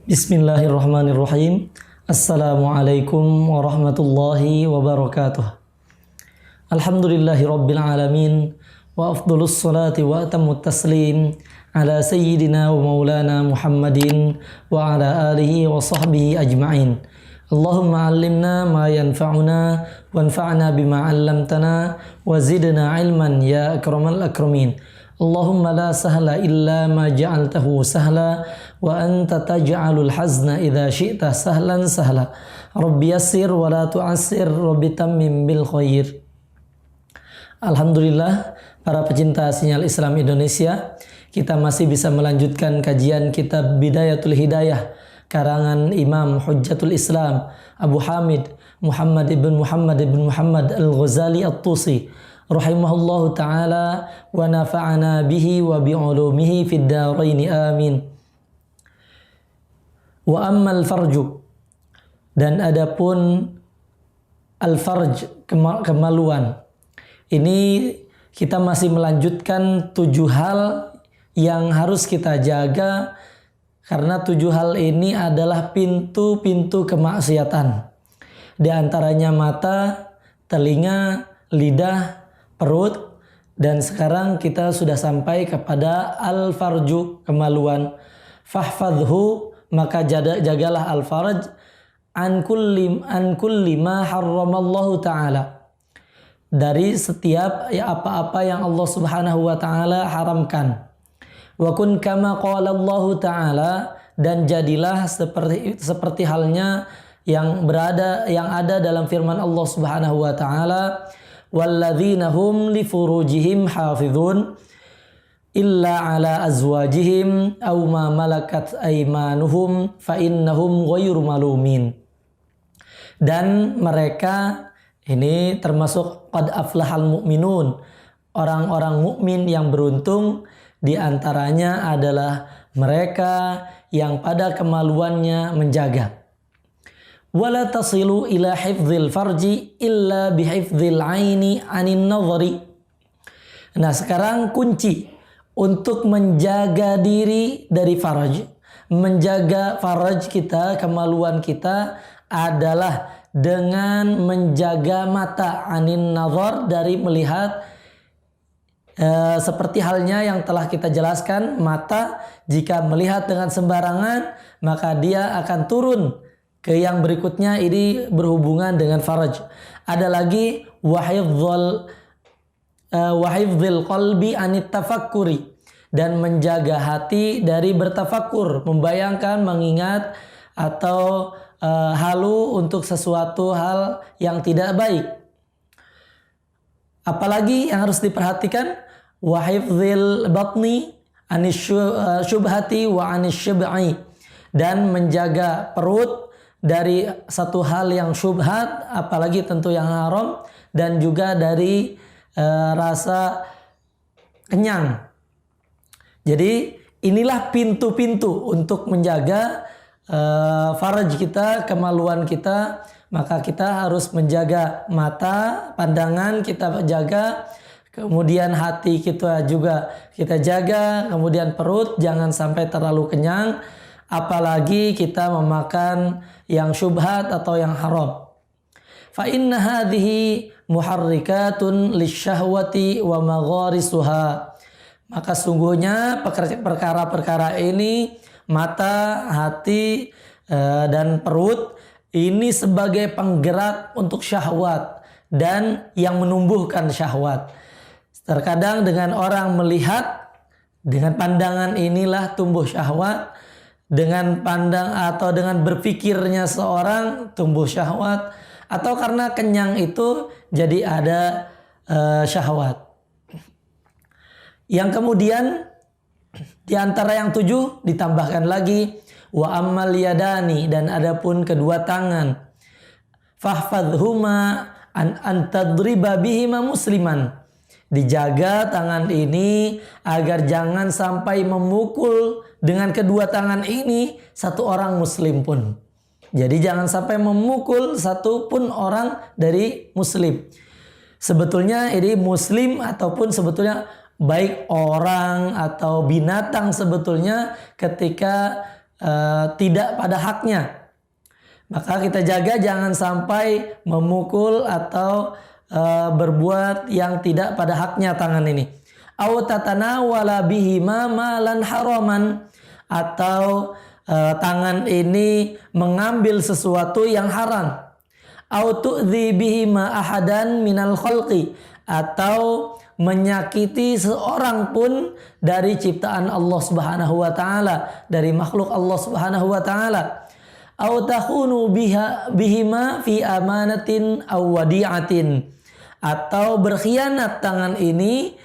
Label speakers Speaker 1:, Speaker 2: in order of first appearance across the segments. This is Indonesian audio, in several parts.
Speaker 1: Bismillahirrahmanirrahim. Assalamualaikum warahmatullahi wabarakatuh. Alhamdulillahi rabbil alamin. Wa afdalus salati wa atammut taslim ala sayyidina wa maulana Muhammadin wa ala alihi wa sahbihi ajma'in. Allahumma allimna ma yanfa'una wanfa'na bima 'allamtana wa zidna ilman ya akramal akramin. Allahumma la sahla illa ma ja'altahu sahla wa anta taj'alul hazna idza syi'ta sahlan sahla. Rabbi yassir wa la tu'assir, Rabbi tammim bil khair. Alhamdulillah, para pecinta sinyal Islam Indonesia, kita masih bisa melanjutkan kajian kitab Bidayatul Hidayah karangan Imam Hujjatul Islam Abu Hamid Muhammad ibn Muhammad Al-Ghazali At-Tusi rahimahullahu ta'ala wa nafa'ana bihi wa bi'ulumihi fid daraini amin. Wa ammal farju, dan adapun al-farj, kemaluan. Ini kita masih melanjutkan 7 hal yang harus kita jaga, karena 7 hal ini adalah pintu-pintu kemaksiatan. Di antaranya mata, telinga, lidah, perut, dan sekarang kita sudah sampai kepada al-farju, kemaluan. Fahfadhu, maka jagalah al-farj an kulli ma harramallahu ta'ala, dari setiap apa-apa yang Allah Subhanahu wa taala haramkan. Wa kun kama qala Allah taala, dan jadilah seperti halnya yang ada dalam firman Allah Subhanahu wa taala, walladzina hum li furujihim hafizun illa ala azwajihim aw ma malakat aymanuhum fa innahum ghairu malumin. Dan mereka ini termasuk qad aflahal mu'minun, orang-orang mukmin yang beruntung. Di antaranya adalah mereka yang pada kemaluannya menjaga. Wala tasilu ila hifdzil farji illa bihifdzil aini anin nadhari. Nah, sekarang kunci untuk menjaga diri dari faraj, menjaga faraj kita, kemaluan kita, adalah dengan menjaga mata anin nadhar, dari melihat. Seperti halnya yang telah kita jelaskan, mata jika melihat dengan sembarangan maka dia akan turun ke yang berikutnya, ini berhubungan dengan faraj. Ada lagi wahifdzil qalbi anit tafakkuri, dan menjaga hati dari bertafakkur, membayangkan, mengingat, atau halu untuk sesuatu hal yang tidak baik. Apalagi yang harus diperhatikan, wahifdzil batni anis syubhati wa anis syib'i, dan menjaga perut dari satu hal yang syubhat, apalagi tentu yang haram, dan juga dari rasa kenyang. Jadi inilah pintu-pintu untuk menjaga faraj kita, kemaluan kita. Maka kita harus menjaga mata, pandangan kita jaga, kemudian hati kita juga kita jaga, kemudian perut jangan sampai terlalu kenyang, apalagi kita memakan yang syubhat atau yang haram. Fa inna hadhihi muharrikatun lisyahwati wa magharisuha. Maka sungguhnya perkara-perkara ini, mata, hati, dan perut, ini sebagai penggerak untuk syahwat dan yang menumbuhkan syahwat. Terkadang dengan orang melihat, dengan pandangan inilah tumbuh syahwat. Dengan pandang atau dengan berpikirnya seorang tumbuh syahwat. Atau karena kenyang itu jadi ada syahwat. Yang kemudian di antara yang 7 ditambahkan lagi wa ammal yadani, dan adapun kedua tangan, fahfadhuma an tadriba bihima musliman, dijaga tangan ini agar jangan sampai memukul dengan kedua tangan ini satu orang muslim pun. Jadi jangan sampai memukul satu pun orang dari muslim. Sebetulnya ini muslim ataupun sebetulnya baik orang atau binatang, sebetulnya ketika tidak pada haknya. Maka kita jaga jangan sampai memukul atau berbuat yang tidak pada haknya tangan ini. Au tatanawala bihima malan haraman, atau tangan ini mengambil sesuatu yang haram. Au tu'dzi bihima ahadan minal khalqi, atau menyakiti seorang pun dari ciptaan Allah Subhanahu wa taala, dari makhluk Allah Subhanahu wa taala. Au takhunu bihima fi amanatin aw wadi'atin, atau berkhianat tangan ini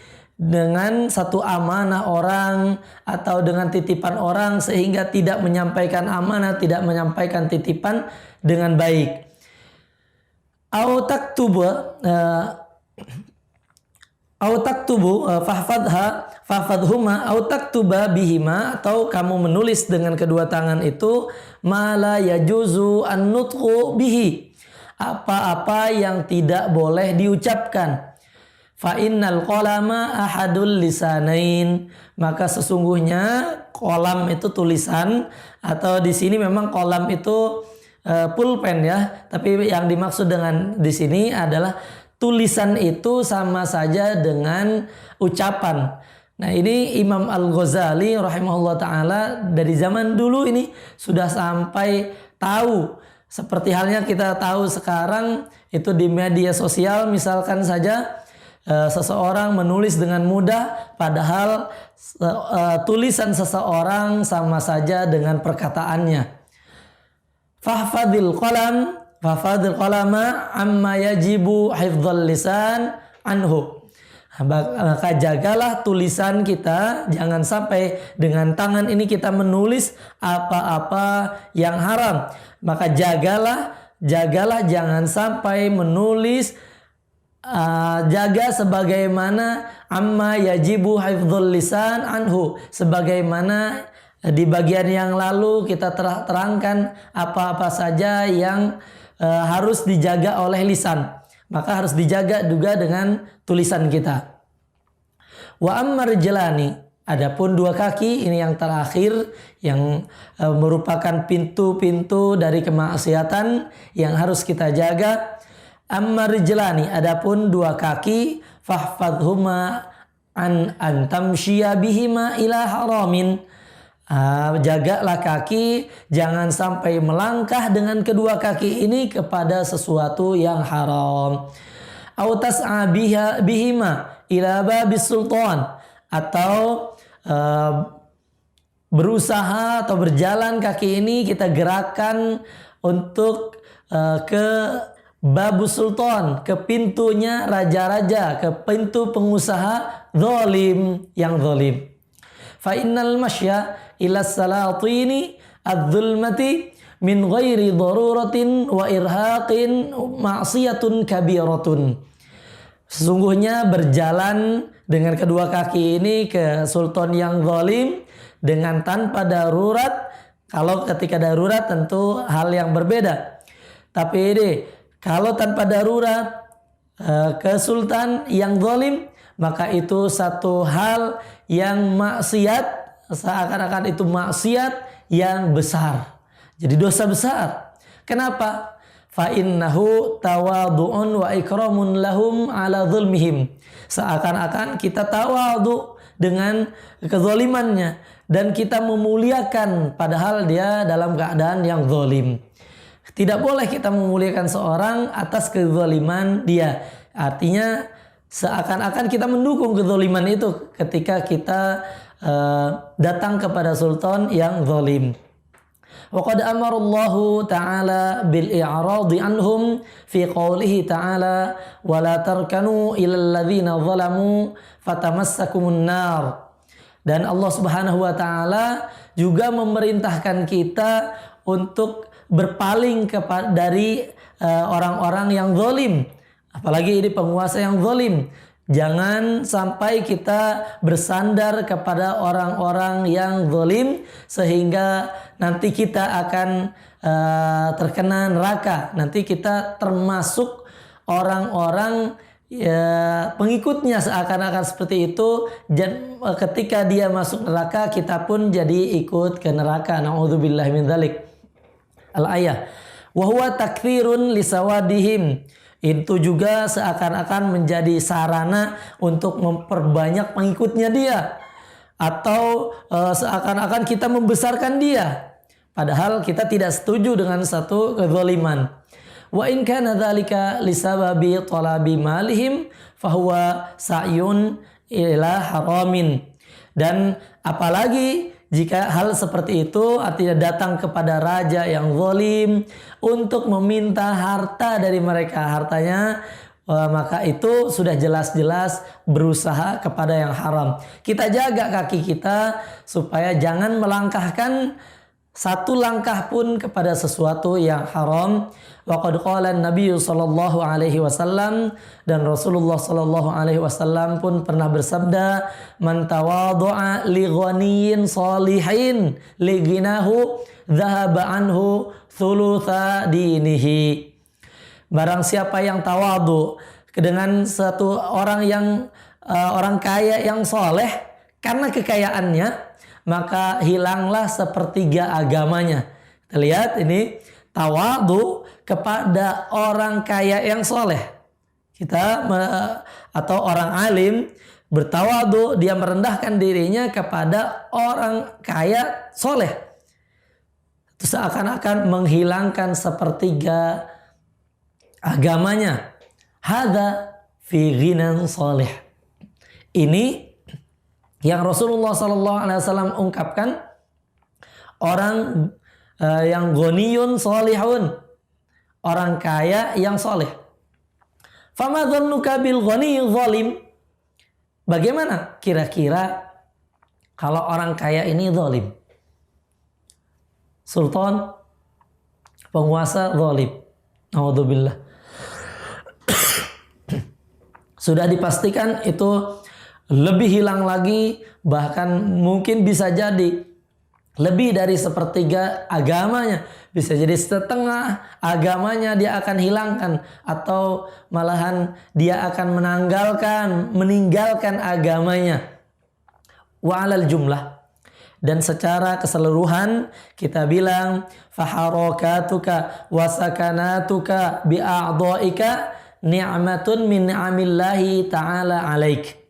Speaker 1: dengan satu amanah orang atau dengan titipan orang sehingga tidak menyampaikan amanah, tidak menyampaikan titipan dengan baik. Au taktubu fahfadhuma au taktuba bihima, atau kamu menulis dengan kedua tangan itu ma la yajuzu an-nutqu bihi, apa-apa yang tidak boleh diucapkan. Fa innal qalama ahadul lisanain, maka sesungguhnya qalam itu tulisan, atau di sini memang qalam itu pulpen ya, tapi yang dimaksud dengan di sini adalah tulisan itu sama saja dengan ucapan. Nah, ini Imam Al-Ghazali rahimahullah taala dari zaman dulu ini sudah sampai tahu, seperti halnya kita tahu sekarang itu di media sosial, misalkan saja seseorang menulis dengan mudah, padahal tulisan seseorang sama saja dengan perkataannya. Fahfadil qalama amma yajibu hifdzal lisan anhu. Maka jagalah tulisan kita, jangan sampai dengan tangan ini kita menulis apa-apa yang haram. Maka jagalah jangan sampai menulis jaga sebagaimana amma yajibu hifdzul lisan anhu, sebagaimana di bagian yang lalu kita terangkan apa-apa saja yang harus dijaga oleh lisan, maka harus dijaga juga dengan tulisan kita. Wa ammar rijlani, adapun dua kaki ini yang terakhir, yang merupakan pintu-pintu dari kemaksiatan yang harus kita jaga. Amma rijlani, adapun dua kaki, fahfadhuma an tamshiya bihima ila haramin. Jagalah kaki, jangan sampai melangkah dengan kedua kaki ini kepada sesuatu yang haram. Au tas'a bihima ila babis sultan, atau berusaha atau berjalan kaki ini kita gerakkan untuk ke babus sultan, ke pintunya raja-raja, ke pintu pengusaha zalim yang zalim. Fa innal masya ila salatini adz-zulmati min ghairi daruratin wa irhaqin ma'siyatun kabiratun. Sesungguhnya berjalan dengan kedua kaki ini ke sultan yang zalim dengan tanpa darurat. Kalau ketika darurat tentu hal yang berbeda. Tapi ini kalau tanpa darurat ke sultan yang zalim, maka itu satu hal yang maksiat, seakan-akan itu maksiat yang besar. Jadi dosa besar. Kenapa? Fa innahu tawadu'un wa ikramun lahum ala zulmihim. Seakan-akan kita tawadu dengan kezalimannya dan kita memuliakan padahal dia dalam keadaan yang zalim. Tidak boleh kita memuliakan seorang atas kezaliman dia. Artinya seakan-akan kita mendukung kezaliman itu ketika kita datang kepada sultan yang zalim. Wa qad amara Allah Ta'ala bil i'radi anhum fi qawlihi ta'ala wa la tarkanu ilal ladzina zalamu fatamassakumun nar. Dan Allah Subhanahu wa taala juga memerintahkan kita untuk berpaling dari orang-orang yang zalim, apalagi ini penguasa yang zalim. Jangan sampai kita bersandar kepada orang-orang yang zalim sehingga nanti kita akan terkena neraka. Nanti kita termasuk orang-orang pengikutnya seakan-akan seperti itu, dan ketika dia masuk neraka kita pun jadi ikut ke neraka. Na'udzubillahi min dzalik. Al-ayah. Wa huwa takthirun lisawadihim. Itu juga seakan-akan menjadi sarana untuk memperbanyak pengikutnya dia. Atau seakan-akan kita membesarkan dia. Padahal kita tidak setuju dengan satu kezaliman. Wa in kana dzalika lisababi talabi malihim fahuwa sa'yun ila haramin. Dan apalagi jika hal seperti itu artinya datang kepada raja yang zalim untuk meminta harta dari mereka, hartanya, maka itu sudah jelas-jelas berusaha kepada yang haram. Kita jaga kaki kita supaya jangan melangkahkan satu langkah pun kepada sesuatu yang haram. Wa qad qala an-nabiy sallallahu alaihi wasallam, dan Rasulullah sallallahu alaihi wasallam pun pernah bersabda, man tawadhu'a li ghaniyyin salihin li ghinahu dhahaba anhu thulutha dinihi. Barang siapa yang tawadhu dengan satu orang yang orang kaya yang soleh, karena kekayaannya maka hilanglah sepertiga agamanya. Kita lihat ini tawadhu kepada orang kaya yang soleh. Kita atau orang alim bertawadhu, dia merendahkan dirinya kepada orang kaya soleh. Itu seakan-akan menghilangkan sepertiga agamanya. Hadza fi ghinan soleh. Ini yang Rasulullah SAW ungkapkan, orang yang ghaniyun solihun, orang kaya yang soleh. Fama dhannuka bil ghani zalim. Bagaimana kira-kira kalau orang kaya ini zalim? Sultan, penguasa zalim. Naudzubillah. Sudah dipastikan itu lebih hilang lagi, bahkan mungkin bisa jadi lebih dari sepertiga agamanya, bisa jadi setengah agamanya dia akan hilangkan, atau malahan dia akan meninggalkan agamanya. Wa alal jumlah, dan secara keseluruhan kita bilang faharakatuka wa sakanatuka bi'a'dha'ika ni'matun min ni'amillahi ta'ala alaik.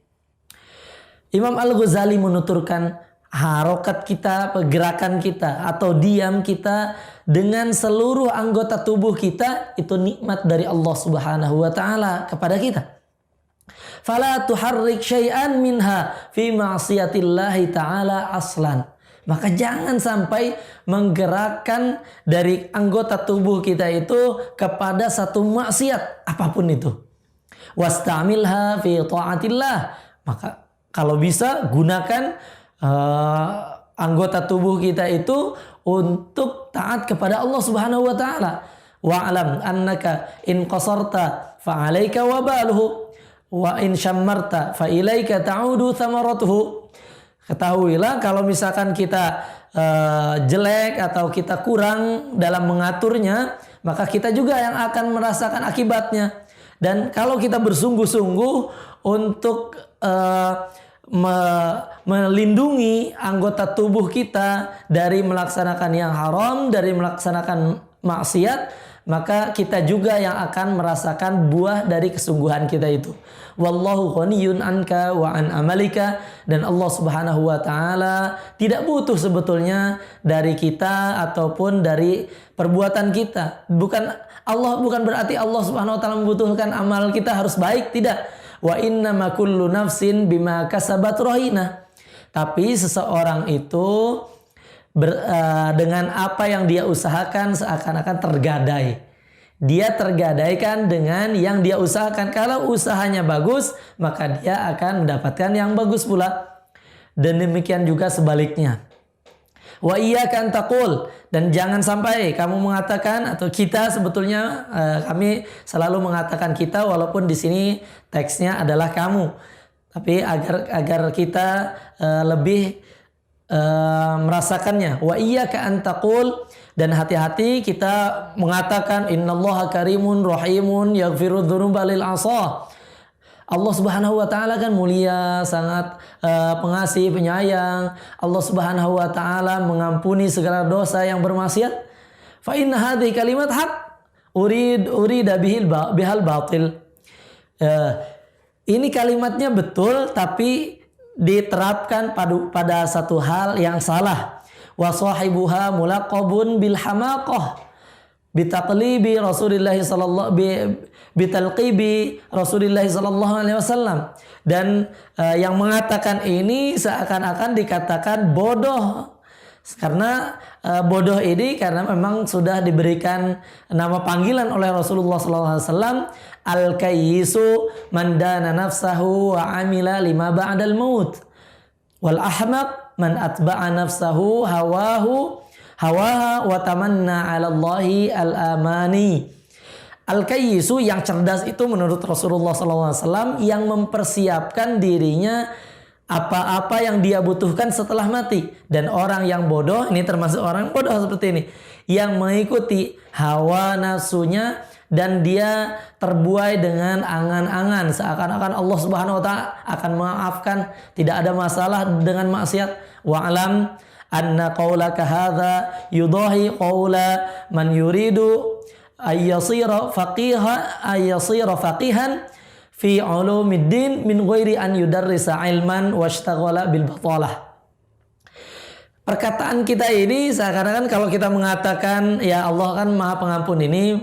Speaker 1: Imam Al-Ghazali menuturkan, harokat kita, pergerakan kita atau diam kita dengan seluruh anggota tubuh kita itu nikmat dari Allah Subhanahu wa taala kepada kita. Fala tuharrik syai'an minha fi ma'siyatillahi taala aslan. Maka jangan sampai menggerakkan dari anggota tubuh kita itu kepada satu maksiat apapun itu. Wastamilha fi ta'atillah. Maka kalau bisa gunakan anggota tubuh kita itu untuk taat kepada Allah Subhanahu wa taala. Wa'lam annaka in qasarta fa 'alaika wabaluhu wa in syammarta fa ilaika ta'udu thamaratuhu. Ketahuilah kalau misalkan kita jelek atau kita kurang dalam mengaturnya, maka kita juga yang akan merasakan akibatnya. Dan kalau kita bersungguh-sungguh untuk melindungi anggota tubuh kita dari melaksanakan yang haram, dari melaksanakan maksiat, maka kita juga yang akan merasakan buah dari kesungguhan kita itu. Wallahu ghaniyun anka wa an amalika, dan Allah Subhanahu wa taala tidak butuh sebetulnya dari kita ataupun dari perbuatan kita. Bukan berarti Allah Subhanahu wa taala membutuhkan amal kita harus baik, tidak. Wa innama kullu nafsin bima kasabat rahina. Tapi seseorang itu dengan apa yang dia usahakan seakan-akan tergadai. Dia tergadaikan dengan yang dia usahakan. Kalau usahanya bagus, maka dia akan mendapatkan yang bagus pula. Dan demikian juga sebaliknya. Wa iyyaka an taqul, dan jangan sampai kamu mengatakan, atau kita sebetulnya kami selalu mengatakan kita, walaupun di sini teksnya adalah kamu, tapi agar kita lebih merasakannya. Wa iyyaka an taqul, dan hati-hati kita mengatakan innallaha karimun rahimun yaghfiru dzunuba lil 'asha. Allah Subhanahu wa taala kan mulia, sangat pengasih, penyayang. Allah Subhanahu wa taala mengampuni segala dosa yang bermaksiat. Fa inna hadhihi kalimat haq urida bihal batil. Ini kalimatnya betul tapi diterapkan pada satu hal yang salah. Wa sahibuha mulaqabun bil hamaqah bitaqlibi Rasulillah sallallahu bitalqibi Rasulillah sallallahu alaihi wasallam. Dan yang mengatakan ini seakan-akan dikatakan bodoh. Karena bodoh ini karena memang sudah diberikan nama panggilan oleh Rasulullah sallallahu alaihi wasallam, al-kayyisu man dana nafsahu wa amila lima ba'dal maut. Wal ahmaq man atba'a nafsahu hawaha wa tamanna 'ala Allahi al-amani. Al-kayyisu yang cerdas itu menurut Rasulullah SAW yang mempersiapkan dirinya apa-apa yang dia butuhkan setelah mati. Dan orang yang bodoh, ini termasuk orang bodoh seperti ini, yang mengikuti hawa nafsunya dan dia terbuai dengan angan-angan seakan-akan Allah Subhanahu wa taala akan memaafkan, tidak ada masalah dengan maksiat. Wa'lam anna qaulaka hadza yudahi qaula man yuridu ayyasira faqihan fi ulumiddin min ghairi an yudarrisa ilman washtaghala bil batalah. Perkataan kita ini seakan-akan kalau kita mengatakan ya Allah kan Maha Pengampun ini,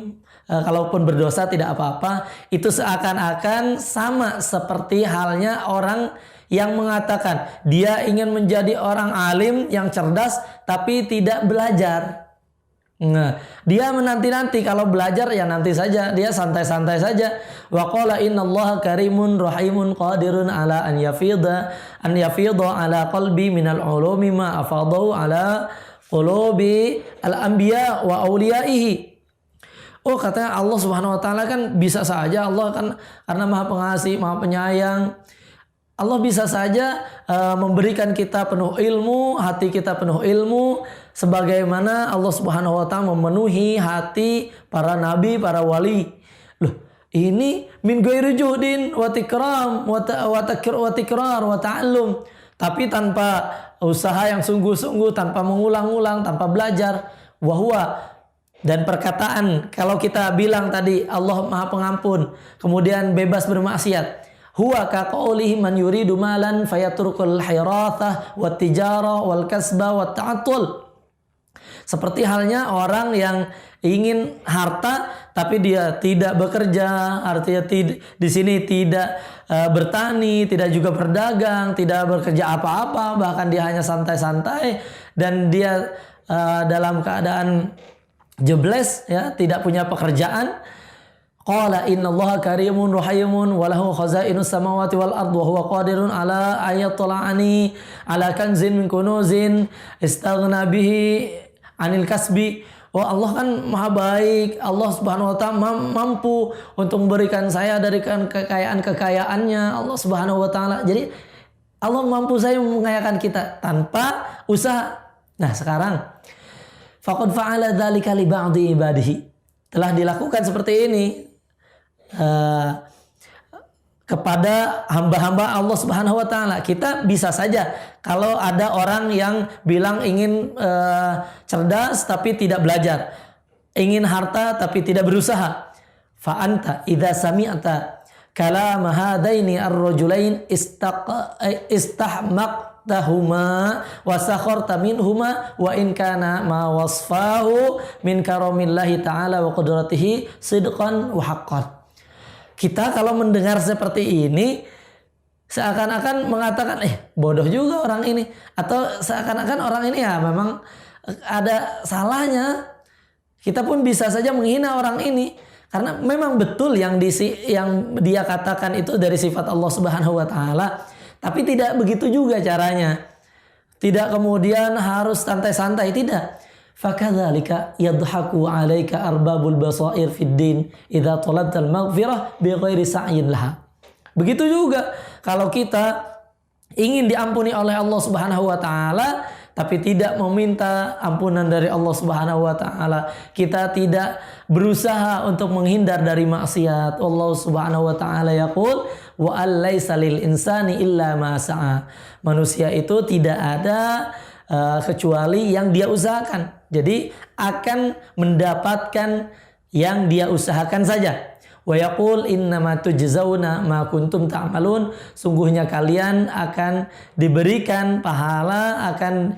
Speaker 1: kalaupun berdosa tidak apa-apa, itu seakan-akan sama seperti halnya orang yang mengatakan dia ingin menjadi orang alim yang cerdas tapi tidak belajar. Nah, dia menanti-nanti kalau belajar ya nanti saja, dia santai-santai saja. Wa qala innallaha karimun rahimun qadirun ala an yafidha ala qalbi minal ulumi ma afadahu ala qulubi al-anbiya wa awliyaihi. Oh, katanya Allah Subhanahu wa taala kan bisa saja, Allah kan karena Maha Pengasih, Maha Penyayang. Allah bisa saja memberikan kita penuh ilmu, hati kita penuh ilmu, sebagaimana Allah Subhanahu wa taala memenuhi hati para nabi, para wali. Loh, ini min ghairi juhdin wa tikram wa tikrar wa ta'allum. Tapi tanpa usaha yang sungguh-sungguh, tanpa mengulang-ulang, tanpa belajar. Wahwa, dan perkataan kalau kita bilang tadi Allah Maha Pengampun, kemudian bebas bermaksiat. Huwa ka qaulihi man yuridu malan fayatrukul hirathah wat tijarah wal kasba wat ta'attul. Seperti halnya orang yang ingin harta tapi dia tidak bekerja, artinya di sini tidak bertani, tidak juga berdagang, tidak bekerja apa-apa, bahkan dia hanya santai-santai dan dia dalam keadaan jebles, ya, tidak punya pekerjaan. Qala innallaha karimun rahimun wa lahu khazainus samawati wal ard wa huwa qadirun ala ayatla'ani ala kanzin min kunuzin istaghna bihi anil kasbi. Oh, Allah kan maha baik, Allah Subhanahu wa taala mampu untuk memberikan saya dari kekayaan-kekayaannya Allah Subhanahu wa taala. Jadi Allah mampu saya mengayakan kita tanpa usaha. Nah, sekarang faqad fa'ala dzalika li ba'di ibadihi. Telah dilakukan seperti ini kepada hamba-hamba Allah Subhanahu wa taala. Kita bisa saja kalau ada orang yang bilang ingin cerdas tapi tidak belajar, ingin harta tapi tidak berusaha. Fa anta idza sami'ta kalam hadaini ar-rajulain istahmaqtahuma wa sakharta minhuma wa in kana ma wasfahu min karamillahi ta'ala wa qudratihi sidqan wa haqqan. Kita kalau mendengar seperti ini seakan-akan mengatakan bodoh juga orang ini, atau seakan-akan orang ini ya memang ada salahnya. Kita pun bisa saja menghina orang ini karena memang betul yang dia katakan itu dari sifat Allah Subhanahu wa taala, tapi tidak begitu juga caranya. Tidak kemudian harus santai-santai, tidak. Fakadzalika yadhaku 'alaika arbabul basair fid din idza talabtal maghfirah bighairi sa'yin laha. Begitu juga kalau kita ingin diampuni oleh Allah Subhanahu wa taala tapi tidak meminta ampunan dari Allah Subhanahu wa taala. Kita tidak berusaha untuk menghindar dari maksiat. Allah Subhanahu wa taala yaqul wa allaisa lil insani illa ma sa'a. Manusia itu tidak ada kecuali yang dia usahakan. Jadi akan mendapatkan yang dia usahakan saja. Wa yaqul innama tujzauna ma kuntum ta'malun. Sungguhnya kalian akan diberikan pahala, akan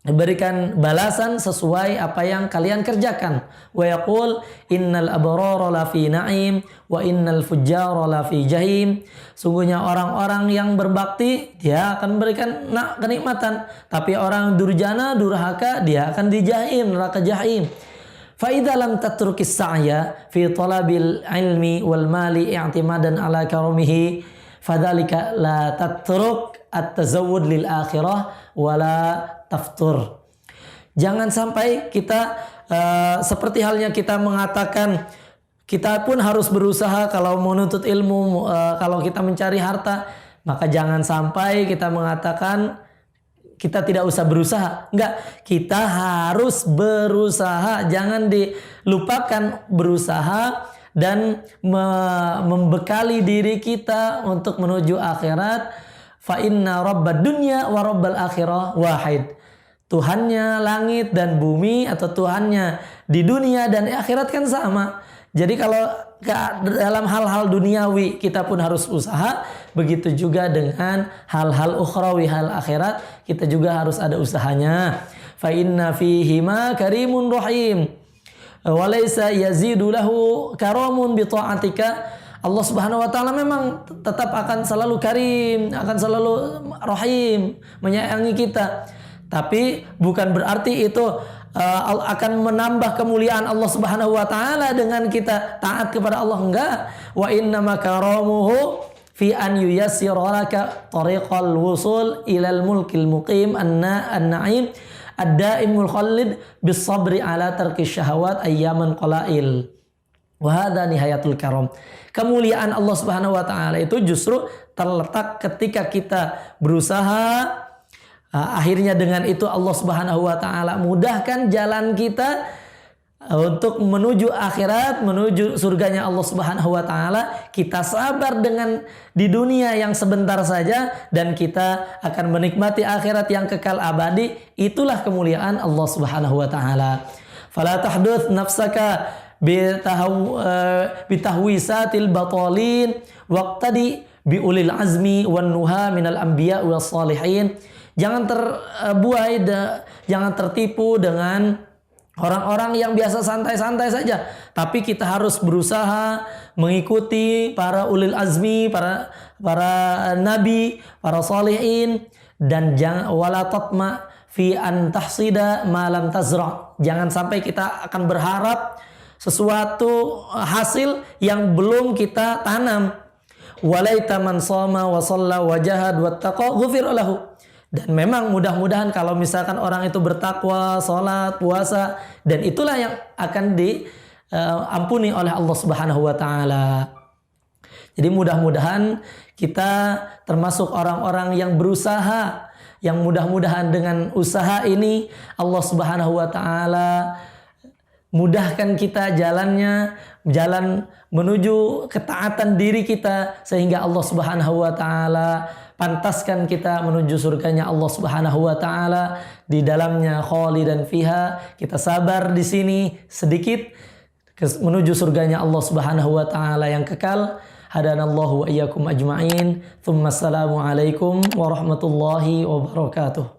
Speaker 1: diberikan balasan sesuai apa yang kalian kerjakan. Wa yaqul innal abrara lafi na'im wa innal fujjara lafi jahim. Sungguhnya orang-orang yang berbakti dia akan memberikan kenikmatan, tapi orang durjana, durhaka dia akan di jahim, neraka jahim. Fa idza lam tatrukis sa'ya fi talabil ilmi wal mali i'timadan ala karamihi fadzalika la tatruk at-tazawwud lil akhirah wala taftur. Jangan sampai kita seperti halnya kita mengatakan kita pun harus berusaha kalau menuntut ilmu, kalau kita mencari harta, maka jangan sampai kita mengatakan kita tidak usah berusaha. Enggak, kita harus berusaha. Jangan dilupakan berusaha dan membekali diri kita untuk menuju akhirat. Fa inna rabbad dunya wa rabbal akhirah wahid. Tuhannya langit dan bumi atau Tuhannya di dunia dan di akhirat kan sama. Jadi kalau dalam hal-hal duniawi kita pun harus usaha, begitu juga dengan hal-hal ukhrawi, hal akhirat kita juga harus ada usahanya. Fa inna fihi ma karimun rahim wa laysa yazidu lahu karamun bi ta'atika. Allah Subhanahu wa taala memang tetap akan selalu karim, akan selalu rahim, menyayangi kita. Tapi bukan berarti itu akan menambah kemuliaan Allah Subhanahu wa taala dengan kita taat kepada Allah. Enggak. Wa inna makaramuhu fi an yuyassira laka tariqal wusul ilal mulkil muqim an-na'im ad-daimul khallid bis sabri ala tarki syahawat ayyaman qalail. Wa hadha nihayatul karam. Kemuliaan Allah Subhanahu wa taala itu justru terletak ketika kita berusaha. Akhirnya dengan itu Allah Subhanahu wa taala mudahkan jalan kita untuk menuju akhirat, menuju surganya Allah Subhanahu wa taala. Kita sabar dengan di dunia yang sebentar saja dan kita akan menikmati akhirat yang kekal abadi. Itulah kemuliaan Allah Subhanahu wa taala. Fala tahduth nafsaka bitahwisatil batalin waqtadi bi ulil azmi wan nuha minal anbiya was salihin. Jangan terbuai, jangan tertipu dengan orang-orang yang biasa santai-santai saja. Tapi kita harus berusaha mengikuti para ulil azmi, para nabi, para salihin. Dan jangan wala tatma fi an tahsida ma lam tazra. Jangan sampai kita akan berharap sesuatu hasil yang belum kita tanam. Walaita man shoma wa shalla wa jahad wattaqa ghufira lahu. Dan memang mudah-mudahan kalau misalkan orang itu bertakwa, sholat, puasa, dan itulah yang akan diampuni oleh Allah Subhanahu wa taala. Jadi mudah-mudahan kita termasuk orang-orang yang berusaha, yang mudah-mudahan dengan usaha ini Allah Subhanahu wa taala mudahkan kita jalannya, jalan menuju ketaatan diri kita sehingga Allah Subhanahu wa taala pantaskan kita menuju surganya Allah Subhanahu wa taala, di dalamnya khalidan fiha. Kita sabar di sini sedikit menuju surganya Allah Subhanahu wa taala yang kekal. Hadanallahu wa iyyakum ajma'in. Tsumma assalamu alaikum warahmatullahi wabarakatuh.